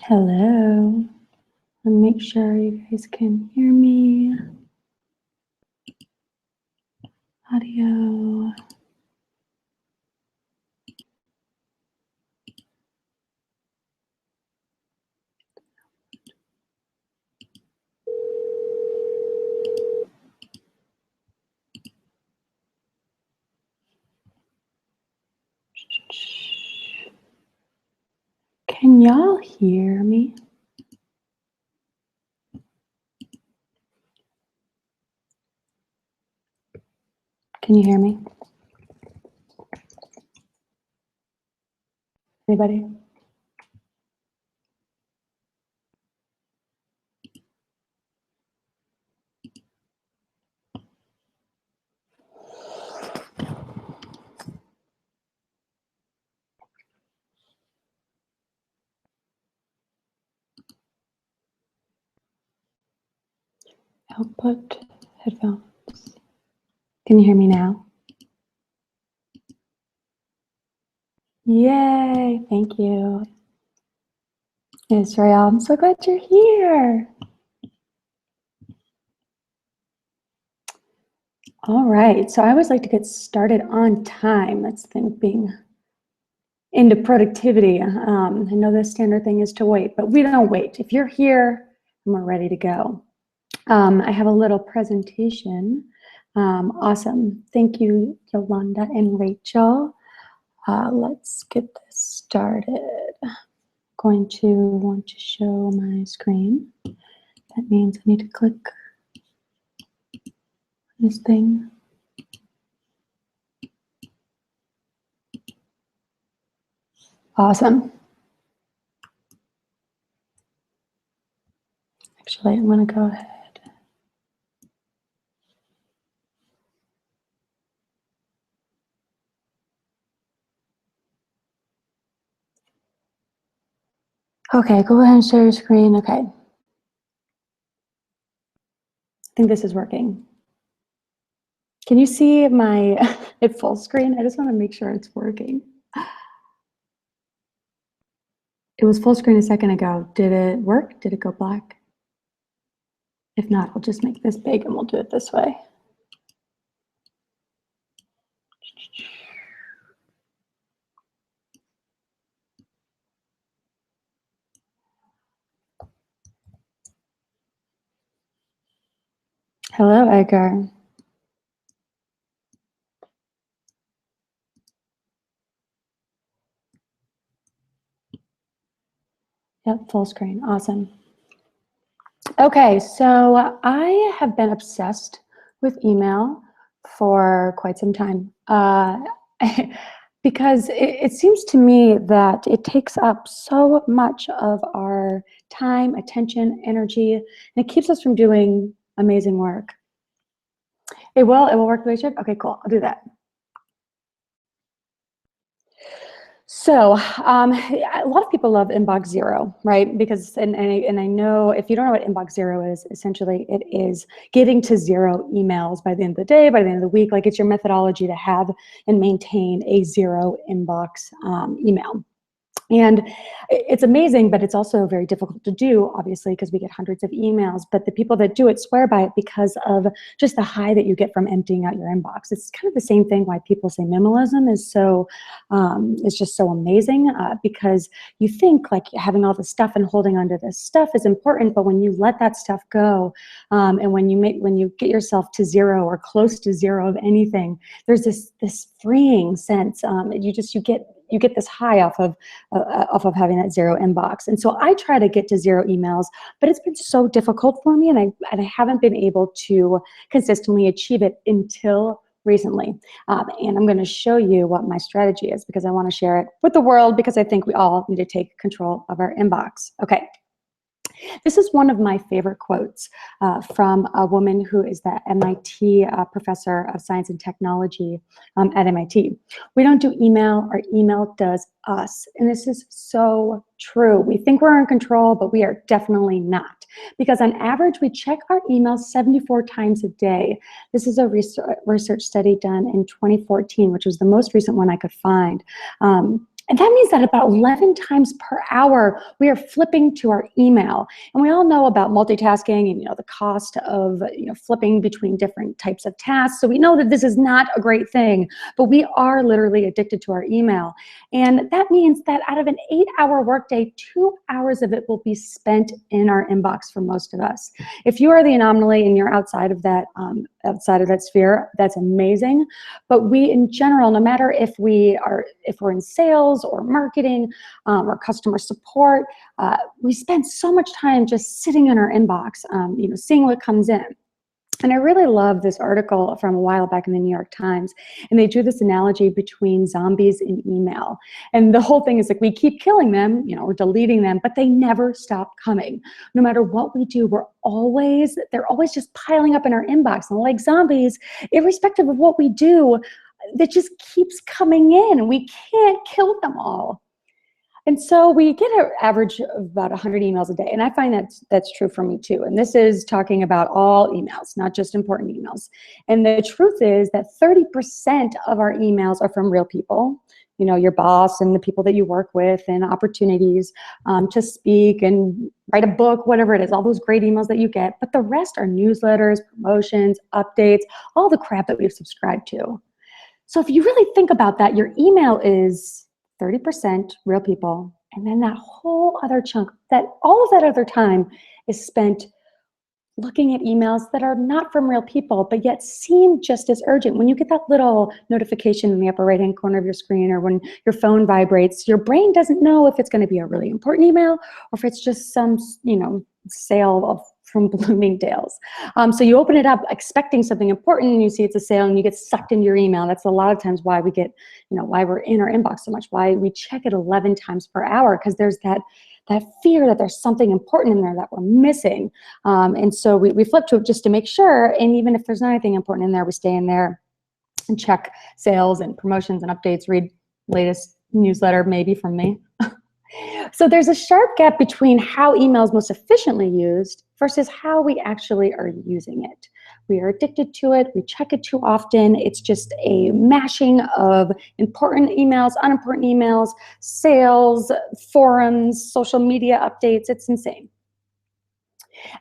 Hello. And make sure you guys can hear me. Audio. Can y'all hear me? Can you hear me? Anybody? Output headphones. Can you hear me now? Yay, thank you. Israel, I'm so glad you're here. All right, so I always like to get started on time. That's the thing with being into productivity. I know the standard thing is to wait, but we don't wait. If you're here, we're ready to go. I have a little presentation. Awesome. Thank you, Yolanda and Rachel. Let's get this started. Going to want to show my screen. That means I need to click this thing. Awesome. Actually, I'm going to go ahead. Okay, go ahead and share your screen. Okay. I think this is working. Can you see my at full screen? I just want to make sure it's working. It was full screen a second ago. Did it work? Did it go black? If not, I'll just make this big and we'll do it this way. Hello, Edgar. Yep, full screen. Awesome. Okay, so I have been obsessed with email for quite some time because it seems to me that it takes up so much of our time, attention, energy, and it keeps us from doing amazing work. It will work the way it should? Okay, cool, I'll do that. So a lot of people love inbox zero, right? Because, and I know if you don't know what inbox zero is, essentially it is getting to zero emails by the end of the day, by the end of the week. Like it's your methodology to have and maintain a zero inbox email. And it's amazing, but it's also very difficult to do, obviously, because we get hundreds of emails. But the people that do it swear by it because of just the high that you get from emptying out your inbox. It's kind of the same thing why people say minimalism is so, is just so amazing because you think like having all this stuff and holding onto this stuff is important, but when you let that stuff go, and when you get yourself to zero or close to zero of anything, there's this freeing sense. You get this high off of having that zero inbox. And so I try to get to zero emails, but it's been so difficult for me, and I haven't been able to consistently achieve it until recently. And I'm going to show you what my strategy is because I want to share it with the world because I think we all need to take control of our inbox. Okay. This is one of my favorite quotes from a woman who is the MIT professor of science and technology at MIT. We don't do email, our email does us. And this is so true. We think we're in control, but we are definitely not. Because on average, we check our emails 74 times a day. This is a research study done in 2014, which was the most recent one I could find. And that means that about 11 times per hour, we are flipping to our email. And we all know about multitasking and, the cost of, flipping between different types of tasks. So we know that this is not a great thing, but we are literally addicted to our email. And that means that out of an 8-hour workday, 2 hours of it will be spent in our inbox for most of us. If you are the anomaly and you're outside of that sphere, that's amazing. But we, in general, no matter if we're in sales or marketing or customer support, we spend so much time just sitting in our inbox, seeing what comes in. And I really love this article from a while back in the New York Times, and they drew this analogy between zombies and email. And the whole thing is like, we keep killing them, we're deleting them, but they never stop coming. No matter what we do, they're always just piling up in our inbox. And like zombies, irrespective of what we do, that just keeps coming in, and we can't kill them all. And so we get an average of about 100 emails a day. And I find that's true for me too. And this is talking about all emails, not just important emails. And the truth is that 30% of our emails are from real people, your boss and the people that you work with, and opportunities to speak and write a book, whatever it is, all those great emails that you get. But the rest are newsletters, promotions, updates, all the crap that we've subscribed to. So if you really think about that, your email is 30% real people, and then that whole other chunk, all of that other time is spent looking at emails that are not from real people, but yet seem just as urgent. When you get that little notification in the upper right-hand corner of your screen, or when your phone vibrates, your brain doesn't know if it's going to be a really important email or if it's just some, sale from Bloomingdale's. So you open it up expecting something important, and you see it's a sale, and you get sucked into your email. That's a lot of times why we get, why we're in our inbox so much, why we check it 11 times per hour, because there's that fear that there's something important in there that we're missing. And so we flip to it just to make sure, and even if there's not anything important in there, we stay in there and check sales and promotions and updates, read latest newsletter, maybe from me. So there's a sharp gap between how email is most efficiently used versus how we actually are using it. We are addicted to it. We check it too often. It's just a mashing of important emails, unimportant emails, sales, forums, social media updates. It's insane.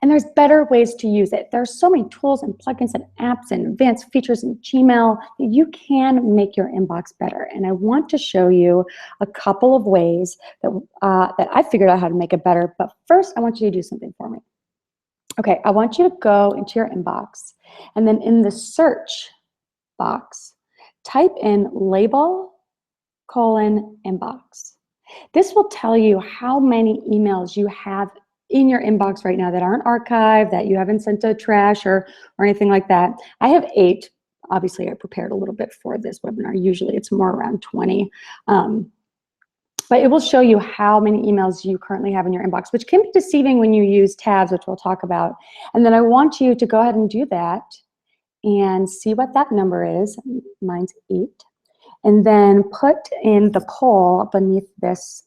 And there's better ways to use it. There are so many tools and plugins and apps and advanced features in Gmail that you can make your inbox better. And I want to show you a couple of ways that I figured out how to make it better. But first, I want you to do something for me. Okay, I want you to go into your inbox, and then in the search box, type in label:"inbox." This will tell you how many emails you have in your inbox right now that aren't archived, that you haven't sent to trash or anything like that. I have 8. Obviously, I prepared a little bit for this webinar. Usually it's more around 20. But it will show you how many emails you currently have in your inbox, which can be deceiving when you use tabs, which we'll talk about. And then I want you to go ahead and do that and see what that number is. Mine's 8. And then put in the poll beneath this,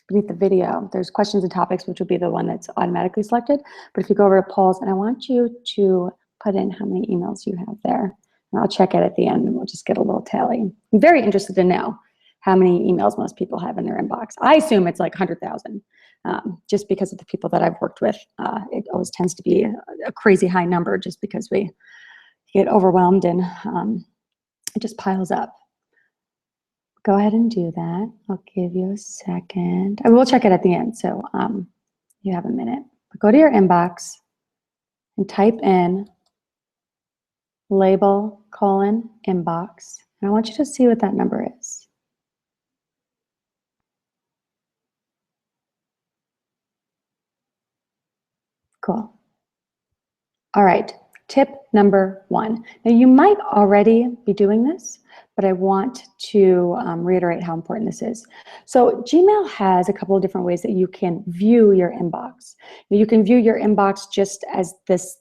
beneath the video. There's questions and topics, which will be the one that's automatically selected. But if you go over to polls, and I want you to put in how many emails you have there. And I'll check it at the end, and we'll just get a little tally. I'm very interested to know how many emails most people have in their inbox. I assume it's like 100,000, just because of the people that I've worked with. It always tends to be a crazy high number, just because we get overwhelmed and it just piles up. Go ahead and do that. I'll give you a second. I will check it at the end, so you have a minute. But go to your inbox and type in label:"inbox. And I want you to see what that number is. Cool. All right, tip number 1. Now you might already be doing this, but I want to reiterate how important this is. So Gmail has a couple of different ways that you can view your inbox. You can view your inbox just as this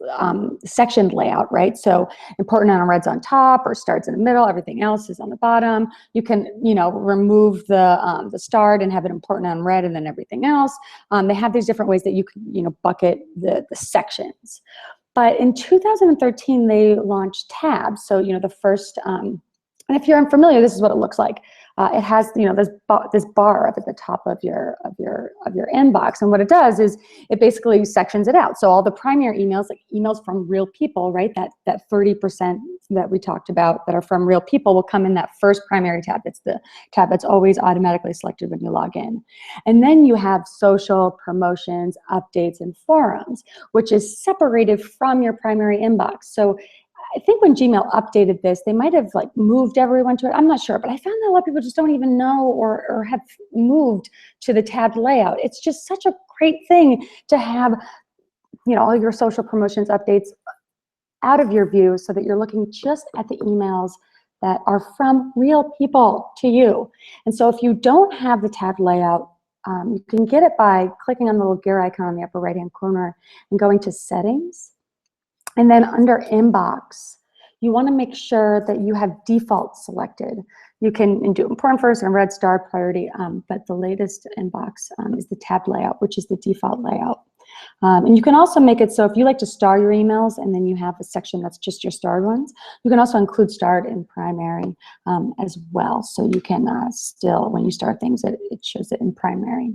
sectioned layout, right? So important on red's on top, or starts in the middle, everything else is on the bottom. You can, remove the start and have it important on red and then everything else. They have these different ways that you can, bucket the sections. But in 2013, they launched tabs. So, the first, and if you're unfamiliar, this is what it looks like. it has, you know, this bar up at the top of your inbox, and what it does is it basically sections it out. So all the primary emails, like emails from real people, right? That 30% that we talked about that are from real people will come in that first primary tab. It's the tab that's always automatically selected when you log in. And then you have social, promotions, updates, and forums, which is separated from your primary inbox. So I think when Gmail updated this, they might have like moved everyone to it. I'm not sure, but I found that a lot of people just don't even know or have moved to the tabbed layout. It's just such a great thing to have, you know, all your social promotions updates out of your view so that you're looking just at the emails that are from real people to you. And so if you don't have the tabbed layout, you can get it by clicking on the little gear icon on the upper right-hand corner and going to Settings. And then under Inbox, you want to make sure that you have default selected. You can do important first and red star priority, but the latest inbox is the tabbed layout, which is the default layout. And you can also make it so if you like to star your emails and then you have a section that's just your starred ones, you can also include starred in primary as well. So you can still, when you start things, it shows it in primary.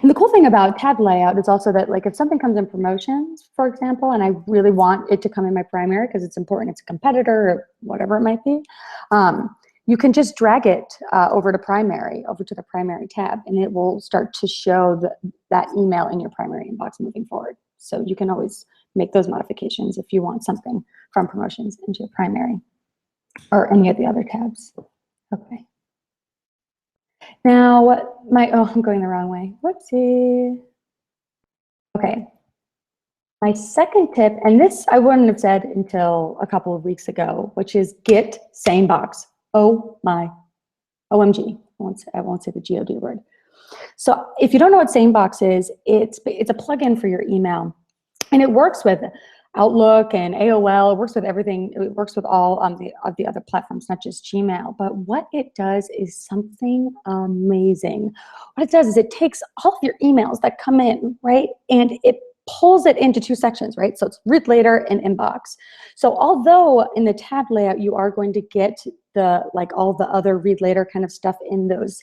And the cool thing about tab layout is also that, like, if something comes in promotions, for example, and I really want it to come in my primary because it's important, it's a competitor or whatever it might be, you can just drag it over to the primary tab, and it will start to show that email in your primary inbox moving forward. So you can always make those modifications if you want something from promotions into your primary or any of the other tabs. Okay. Now, I'm going the wrong way. Whoopsie. Okay. My second tip, and this I wouldn't have said until a couple of weeks ago, which is get SaneBox. Oh my, OMG. I won't say the GOD word. So if you don't know what SaneBox is, it's a plugin for your email, and it works with Outlook and AOL. It works with everything. It works with all of the other platforms, not just Gmail. But what it does is something amazing. What it does is it takes all of your emails that come in, right, and it pulls it into two sections, right? So it's read later and inbox. So although in the tab layout you are going to get all the other read later kind of stuff in those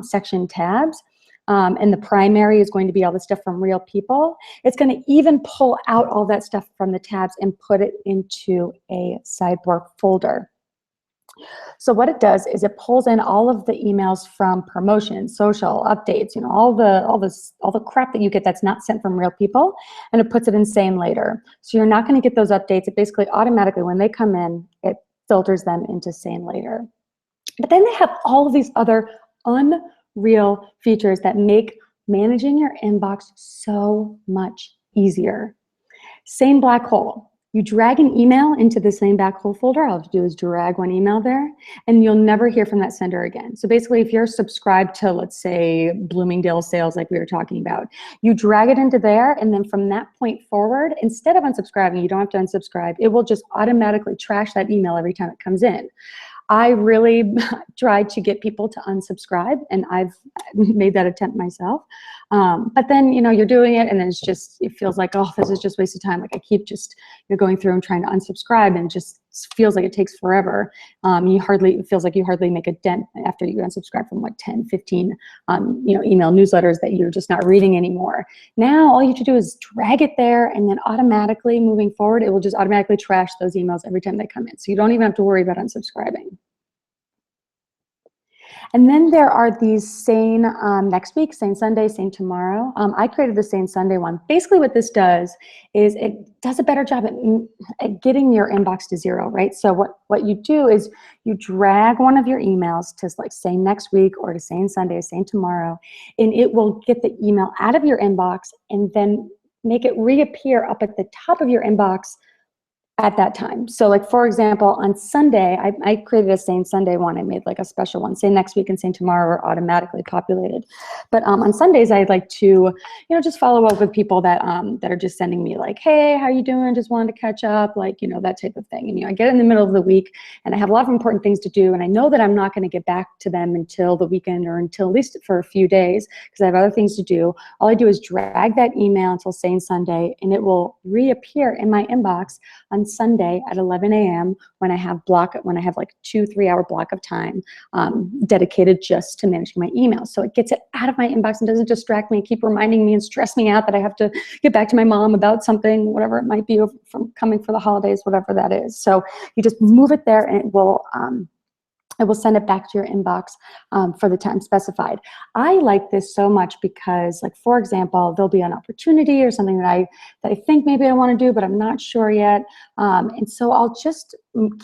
section tabs, and the primary is going to be all the stuff from real people, it's going to even pull out all that stuff from the tabs and put it into a sidebar folder. So what it does is it pulls in all of the emails from promotions, social updates, you know, all the crap that you get that's not sent from real people, and it puts it in Sane later. So you're not going to get those updates. It basically automatically, when they come in, it filters them into Sane later. But then they have all of these other unreal features that make managing your inbox so much easier. Sane black hole. You drag an email into the Sane black hole folder. All you have to do is drag one email there, and you'll never hear from that sender again. So basically, if you're subscribed to, let's say, Bloomingdale sales, like we were talking about, you drag it into there, and then from that point forward, instead of unsubscribing, you don't have to unsubscribe. It will just automatically trash that email every time it comes in. I really tried to get people to unsubscribe, and I've made that attempt myself. But then, you know, you're doing it, and then it feels like, oh, this is just wasted time. Like I keep just, going through and trying to unsubscribe, and it just feels like it takes forever. It feels like you hardly make a dent after you unsubscribe from like 10, 15, email newsletters that you're just not reading anymore. Now, all you have to do is drag it there, and then automatically moving forward, it will just automatically trash those emails every time they come in. So you don't even have to worry about unsubscribing. And then there are these Sane next week, Sane Sunday, Sane tomorrow. I created the Sane Sunday one. Basically what this does is it does a better job at getting your inbox to zero, right? So what you do is you drag one of your emails to like Sane next week or to Sane Sunday or Sane tomorrow, and it will get the email out of your inbox and then make it reappear up at the top of your inbox at that time. So like, for example, on Sunday, I created a Sane Sunday one. I made like a special one. Sane next week and Sane tomorrow are automatically populated. But on Sundays, I'd like to, just follow up with people that are just sending me like, hey, how you doing? Just wanted to catch up, like, that type of thing. And I get in the middle of the week and I have a lot of important things to do. And I know that I'm not going to get back to them until the weekend or until at least for a few days because I have other things to do. All I do is drag that email until Sane Sunday and it will reappear in my inbox on Sunday at 11 a.m. when I have like 2-3 hour block of time dedicated just to managing my emails. So it gets it out of my inbox and doesn't distract me and keep reminding me and stress me out that I have to get back to my mom about something, whatever it might be from coming for the holidays, whatever that is. So you just move it there and it will send it back to your inbox for the time specified. I like this so much because, like, for example, there'll be an opportunity or something that I think maybe I want to do, but I'm not sure yet. And so I'll just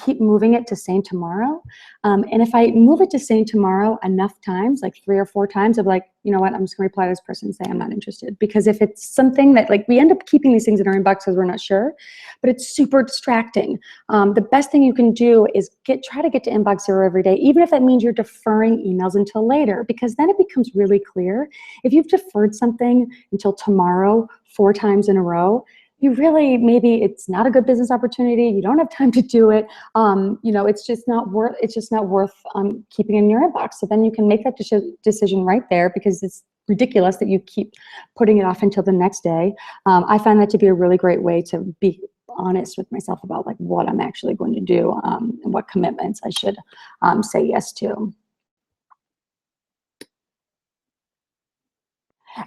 keep moving it to Sane Tomorrow. And if I move it to Sane Tomorrow enough times, like 3 or 4 times, I'm like, you know what, I'm just gonna reply to this person and say I'm not interested. Because if it's something that, like, we end up keeping these things in our inbox because we're not sure, but it's super distracting. The best thing you can do is try to get to inbox 0 every day, even if that means you're deferring emails until later, because then it becomes really clear. If you've deferred something until tomorrow 4 times in a row, you really, maybe it's not a good business opportunity. You don't have time to do it. You know, it's just not worth keeping in your inbox. So then you can make that decision right there, because it's ridiculous that you keep putting it off until the next day. I find that to be a really great way to be honest with myself about, like, what I'm actually going to do and what commitments I should say yes to.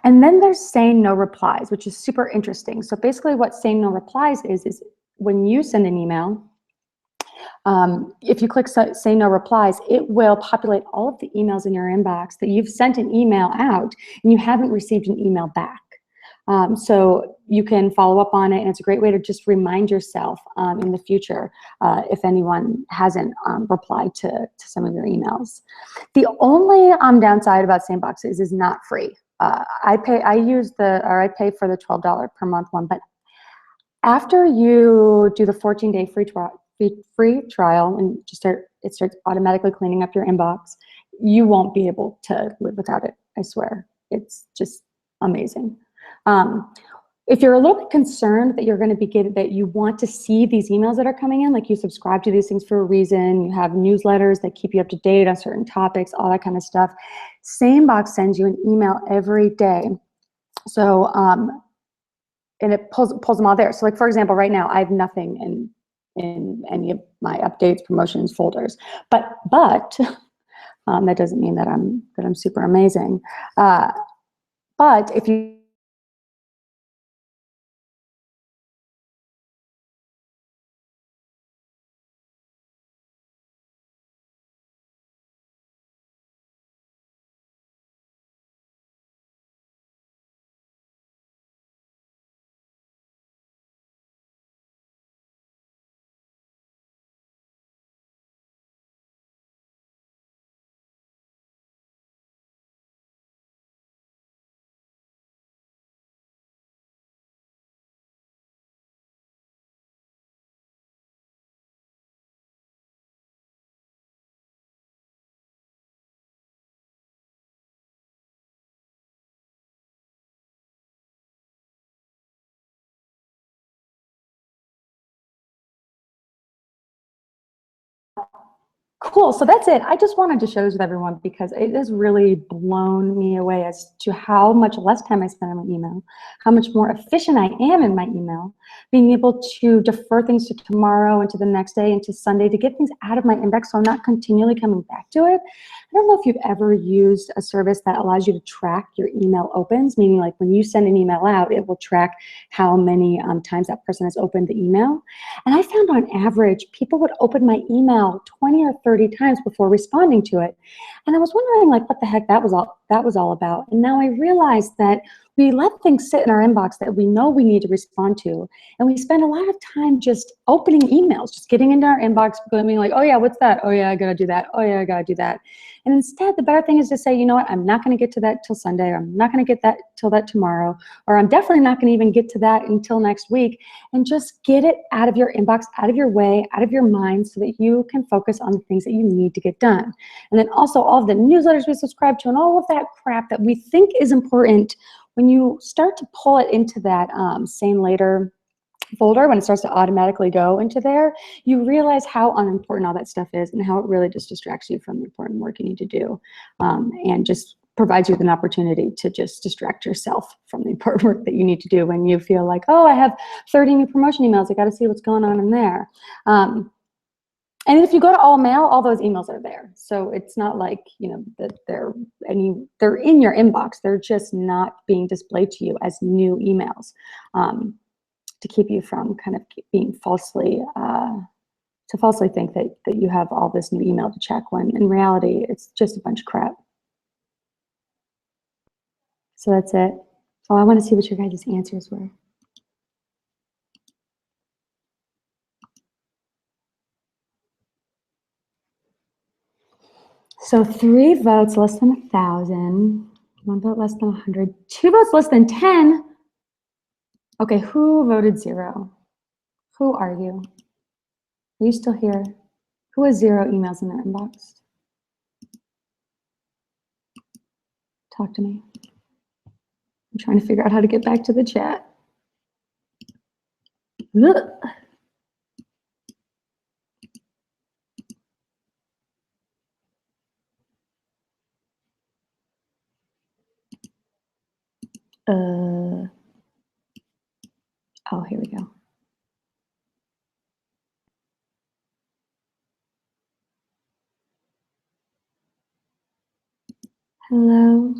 And then there's saying no replies, which is super interesting. So basically what saying no replies is when you send an email, if you click say no replies, it will populate all of the emails in your inbox that you've sent an email out and you haven't received an email back. So you can follow up on it, and it's a great way to just remind yourself in the future if anyone hasn't replied to some of your emails. The only downside about SaneBox is not free. I pay for the $12 per month one, but after you do the 14-day free trial and it starts automatically cleaning up your inbox, you won't be able to live without it. I swear, it's just amazing. If you're a little bit concerned that that you want to see these emails that are coming in, like you subscribe to these things for a reason, you have newsletters that keep you up to date on certain topics, all that kind of stuff, SaneBox sends you an email every day. So, and it pulls them all there. So, like, for example, right now I have nothing in any of my updates, promotions, folders, but that doesn't mean that I'm super amazing. But if you Cool, so that's it. I just wanted to share this with everyone because it has really blown me away as to how much less time I spend on my email, how much more efficient I am in my email, being able to defer things to tomorrow and to the next day and to Sunday to get things out of my inbox so I'm not continually coming back to it. I don't know if you've ever used a service that allows you to track your email opens, meaning like when you send an email out, it will track how many times that person has opened the email. And I found on average, people would open my email 20 or 30 times before responding to it. And I was wondering, like, what the heck that was all about. And now I realized that we let things sit in our inbox that we know we need to respond to. And we spend a lot of time just opening emails, just getting into our inbox, being like, oh yeah, what's that? Oh yeah, I gotta do that. Oh yeah, I gotta do that. And instead, the better thing is to say, you know what, I'm not gonna get to that till Sunday, or I'm not gonna get that till that tomorrow, or I'm definitely not gonna even get to that until next week, and just get it out of your inbox, out of your way, out of your mind, so that you can focus on the things that you need to get done. And then also all of the newsletters we subscribe to and all of that crap that we think is important, when you start to pull it into that Sane Later folder, when it starts to automatically go into there, you realize how unimportant all that stuff is and how it really just distracts you from the important work you need to do. And just provides you with an opportunity to just distract yourself from the important work that you need to do when you feel like, oh, I have 30 new promotion emails. I got to see what's going on in there. And if you go to all mail, all those emails are there. So it's not like, that they're in your inbox. They're just not being displayed to you as new emails, to keep you from kind of being falsely think that you have all this new email to check, when in reality, it's just a bunch of crap. So that's it. Oh, I want to see what your guys' answers were. So 3 votes less than 1,000, 1 vote less than 100, 2 votes less than 10. Okay, who voted 0? Who are you? Are you still here? Who has 0 emails in their inbox? Talk to me. I'm trying to figure out how to get back to the chat. Ugh. Oh, here we go. Hello.